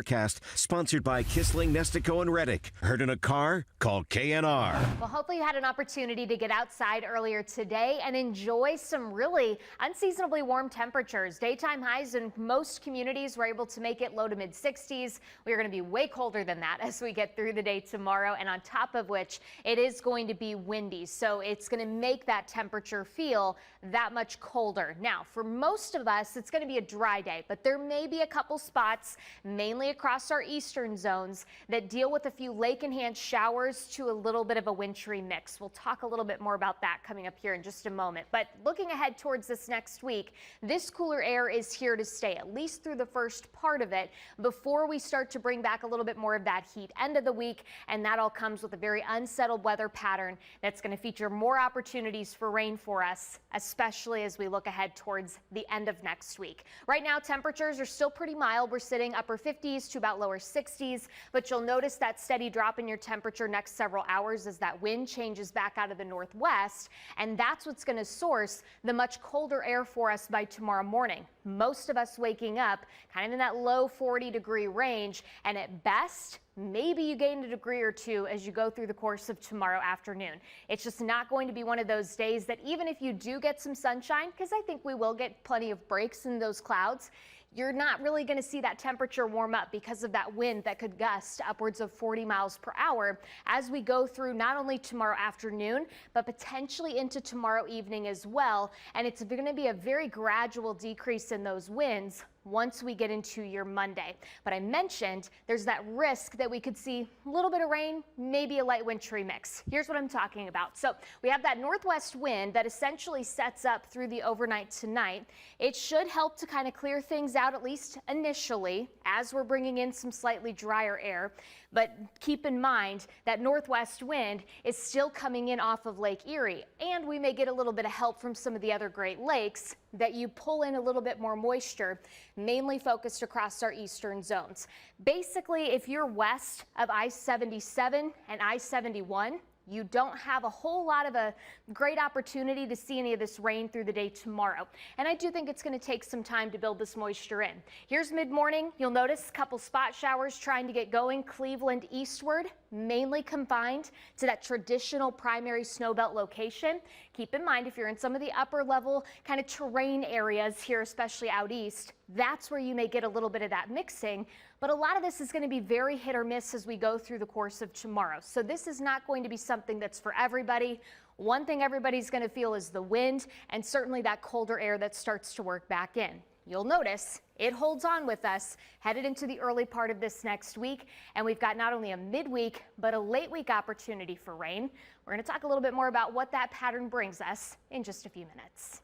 Forecast, sponsored by Kissling, Nestico, and Reddick. Heard in a car? Call KNR. Well, hopefully you had an opportunity to get outside earlier today and enjoy some really unseasonably warm temperatures. Daytime highs in most communities were able to make it low to mid 60s. We are going to be way colder than that as we get through the day tomorrow, and on top of which it is going to be windy, so it's going to make that temperature feel that much colder. Now, for most of us, it's going to be a dry day, but there may be a couple spots, mainly across our eastern zones, that deal with a few lake-enhanced showers to a little bit of a wintry mix. We'll talk a little bit more about that coming up here in just a moment. But looking ahead towards this next week, this cooler air is here to stay, at least through the first part of it, before we start to bring back a little bit more of that heat end of the week. And that all comes with a very unsettled weather pattern that's going to feature more opportunities for rain for us, especially as we look ahead towards the end of next week. Right now, temperatures are still pretty mild. We're sitting upper 50s to about lower 60s, but you'll notice that steady drop in your temperature next several hours as that wind changes back out of the northwest, and that's what's going to source the much colder air for us by tomorrow morning. Most of us waking up kind of in that low 40-degree range, and at best, maybe you gain a degree or two as you go through the course of tomorrow afternoon. It's just not going to be one of those days that even if you do get some sunshine, because I think we will get plenty of breaks in those clouds, you're not really going to see that temperature warm up because of that wind that could gust upwards of 40 miles per hour as we go through not only tomorrow afternoon, but potentially into tomorrow evening as well. And it's going to be a very gradual decrease in those winds once we get into your Monday. But I mentioned there's that risk that we could see a little bit of rain, maybe a light wintry mix. Here's what I'm talking about. So we have that northwest wind that essentially sets up through the overnight tonight. It should help to kind of clear things out, at least initially, as we're bringing in some slightly drier air. But keep in mind that northwest wind is still coming in off of Lake Erie, and we may get a little bit of help from some of the other Great Lakes that you pull in a little bit more moisture, mainly focused across our eastern zones. Basically, if you're west of I-77 and I-71, you don't have a whole lot of a great opportunity to see any of this rain through the day tomorrow. And I do think it's going to take some time to build this moisture in. Here's mid-morning. You'll notice a couple spot showers trying to get going Cleveland eastward, mainly confined to that traditional primary snowbelt location. Keep in mind, if you're in some of the upper level kind of terrain areas here, especially out east, that's where you may get a little bit of that mixing. But a lot of this is going to be very hit or miss as we go through the course of tomorrow. So this is not going to be something that's for everybody. One thing everybody's going to feel is the wind and certainly that colder air that starts to work back in. You'll notice it holds on with us headed into the early part of this next week, and we've got not only a midweek but a late week opportunity for rain. We're going to talk a little bit more about what that pattern brings us in just a few minutes.